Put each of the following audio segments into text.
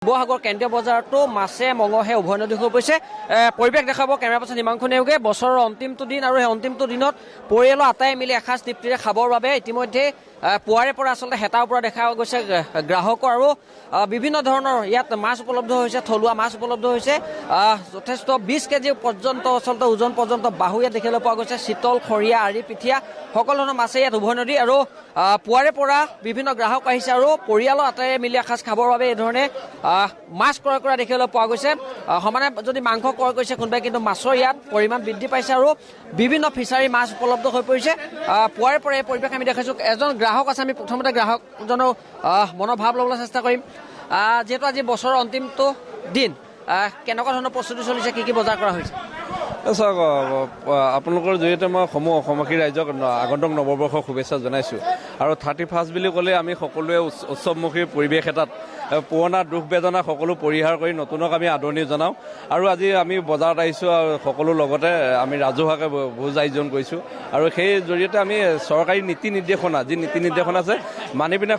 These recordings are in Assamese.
শিৱসাগৰ কেন্দ্ৰীয় বজাৰতো মাছে মঙহে উভৈনদী হৈ পৰিছে। পৰিৱেশ দেখাব কেমেৰা পাৰ্চন হিমাংশু নেওগে। বছৰৰ অন্তিমটো দিন আৰু সেই অন্তিমটো দিনত পৰিয়ালৰ আটাই মিলি এসাঁজ তৃপ্তিৰে খাবৰ বাবে ইতিমধ্যে পুৱাৰে পৰা আচলতে হেতাৰ পৰা দেখা গৈছে গ্ৰাহকৰ আৰু বিভিন্ন ধৰণৰ ইয়াত মাছ উপলব্ধ হৈছে, থলুৱা মাছ উপলব্ধ হৈছে। যথেষ্ট 20 কেজি পৰ্যন্ত আচলতে ওজন পৰ্যন্ত বাহু ইয়াত দেখিবলৈ পোৱা গৈছে। চিতল, খৰিয়া, আৰি, পিঠিয়া সকলো ধৰণৰ মাছে ইয়াত উভৈনদী আৰু পুৱাৰে পৰা বিভিন্ন গ্ৰাহক আহিছে আৰু পৰিয়ালৰ আটাইৰে মিলি এসাঁজ খাবৰ বাবে এই ধৰণে মাছ ক্ৰয় কৰা দেখিবলৈ পোৱা গৈছে। সমানে যদি মাংস ক্ৰয় কৰিছে কোনোবাই, কিন্তু মাছৰ ইয়াত পৰিমাণ বৃদ্ধি পাইছে আৰু বিভিন্ন ফিচাৰী মাছ উপলব্ধ হৈ পৰিছে। পুৱাৰে পৰা এই পৰিৱেশ আমি দেখাইছোঁ। এজন গ্ৰাহক আছে, আমি প্ৰথমতে গ্ৰাহকজনৰ মনোভাৱ ল'বলৈ চেষ্টা কৰিম। যিহেতু আজি বছৰৰ অন্তিমটো দিন, কেনেকুৱা ধৰণৰ প্ৰস্তুতি চলিছে, কি কি বজাৰ কৰা হৈছে? চাওক, আপোনালোকৰ জৰিয়তে মই সমূহ অসমবাসী ৰাইজক আগন্তুক নৱবৰ্ষৰ শুভেচ্ছা জনাইছোঁ। আৰু 31 বুলি ক'লে আমি সকলোৱে উৎসৱমুখী পৰিৱেশ এটাত পুৰণা দুখ বেদনা সকলো পৰিহাৰ কৰি নতুনক আমি আদৰণি জনাওঁ। আৰু আজি আমি বজাৰত আহিছোঁ আৰু সকলো লগতে আমি ৰাজহুৱাকৈ ভোজ আয়োজন কৰিছোঁ। আৰু সেই জৰিয়তে আমি চৰকাৰী নীতি নিৰ্দেশনা, যি নীতি নিৰ্দেশনা আছে মানি পিনে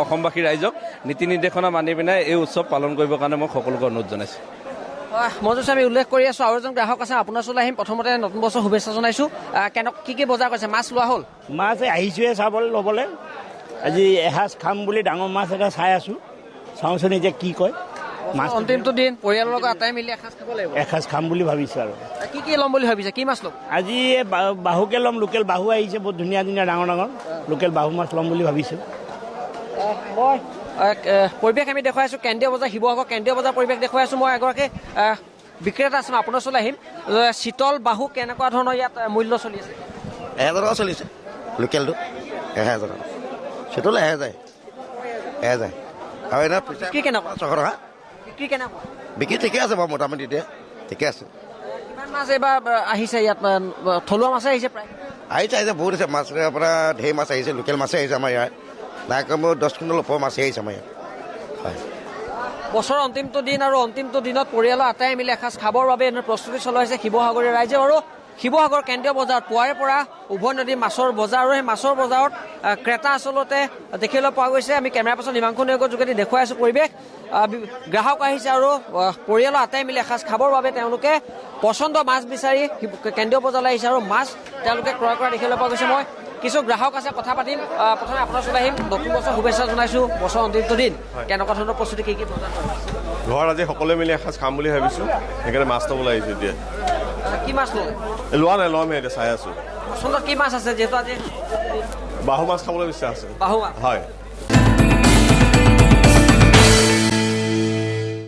অসমবাসী ৰাইজক নীতি নিৰ্দেশনা মানি পিনে এই উৎসৱ পালন কৰিবৰ কাৰণে মই সকলোকে অনুৰোধ জনাইছোঁ। মঞ্জুছ, আমি উল্লেখ কৰি আছোঁ আৰু এজন গ্ৰাহক আছে, আপোনাৰ ওচৰলৈ আহিম। প্ৰথমতে নতুন বছৰ শুভেচ্ছা জনাইছোঁ। কি কি বজাৰ কৰিছে? মাছ লোৱা হ'ল? মাছ আহিছোঁহে চাবলৈ ল'বলৈ। আজি এসাঁজ খাম বুলি ডাঙৰ মাছ এটা চাই আছোঁ। চাওঁচোন এতিয়া কি কয়। মাছ অন্তিমটো দিন, পৰিয়ালৰ লগত আটাই মিলি এসাঁজ খাব লাগিব। এসাঁজ খাম বুলি ভাবিছোঁ। আৰু কি কি ল'ম বুলি ভাবিছে? কি মাছ ল'ম? আজি বাহুকে ল'ম। লোকেল বাহু আহিছে, বহুত ধুনীয়া ধুনীয়া ডাঙৰ ডাঙৰ লোকেল বাহু মাছ ল'ম বুলি ভাবিছোঁ। পৰিৱেশ আমি দেখুৱাই আছোঁ কেন্দ্ৰীয় বজাৰ, শিৱসাগৰ কেন্দ্ৰীয় বজাৰ পৰিৱেশ দেখুৱাই আছোঁ। মই এগৰাকী বিক্ৰেতা আছোঁ, আপোনাৰ ওচৰলৈ আহিম। চিতল বাহু কেনেকুৱা ধৰণৰ ইয়াত মূল্য চলি আছে? 1000 টকা চলিছে লোকেলটো। 1000 টকা চিতল 1000 আৰু এনে কি কেনেকুৱা? 600 টকা বিক্ৰী কেনেকুৱা? বিক্ৰী ঠিকে আছে বাৰু, মোটামুটি এতিয়া ঠিকে আছে। কিমান মাছ এইবাৰ আহিছে ইয়াত? থলুৱা মাছে আহিছে প্ৰায়? আহিছে বহুত আছে মাছ, আপোনাৰ ঢেৰ মাছ আহিছে। লোকেল মাছে আহিছে আমাৰ ইয়াত। নাই কমেও 10 কুইণ্টেল ওপৰৰ মাছে আহিছে আমাৰ ইয়াত। হয়, বছৰৰ অন্তিমটো দিন আৰু অন্তিমটো দিনত পৰিয়ালৰ আটাই মিলি এসাঁজ খাবৰ বাবে এনে প্ৰস্তুতি চলাইছে শিৱসাগৰীয়া ৰাইজে। আৰু শিৱসাগৰ কেন্দ্ৰীয় বজাৰত পুৱাৰে পৰা উভৈনদী মাছৰ বজাৰ, আৰু সেই মাছৰ বজাৰত ক্ৰেতা আচলতে দেখিবলৈ পোৱা গৈছে। আমি কেমেৰা পাৰ্চন হিমাংশু নেওগৰ যোগেদি দেখুৱাই আছোঁ পৰিৱেশ। গ্ৰাহক আহিছে আৰু পৰিয়ালৰ আটাই মিলি এসাঁজ খাবৰ বাবে তেওঁলোকে পচন্দ মাছ বিচাৰি কেন্দ্ৰীয় বজাৰলৈ আহিছে আৰু মাছ তেওঁলোকে ক্ৰয় কৰা দেখিবলৈ পোৱা গৈছে। মই কিছু গ্ৰাহক আছে, কথা পাতিম। প্ৰথমে আপোনাৰ ওচৰলৈ আহিম। নতুন বছৰ শুভেচ্ছা জনাইছোঁ। বছৰৰ অন্তিমটো দিন, কেনেকুৱা ধৰণৰ প্ৰস্তুতি, কি কি বজাৰ ঘৰত আজি সকলোৱে মিলি এসাঁজ খাম বুলি ভাবিছোঁ, সেইকাৰণে মাছ ল'বলৈ আহিছোঁ। এতিয়া কি মাছ ল'ম? লোৱা নাই, ল'মহে, এতিয়া চাই আছোঁ। পচন্দত কি মাছ আছে? যিহেতু আজি বাহু মাছ খাবলৈ ইচ্ছা আছে। বাহু মাছ, হয়।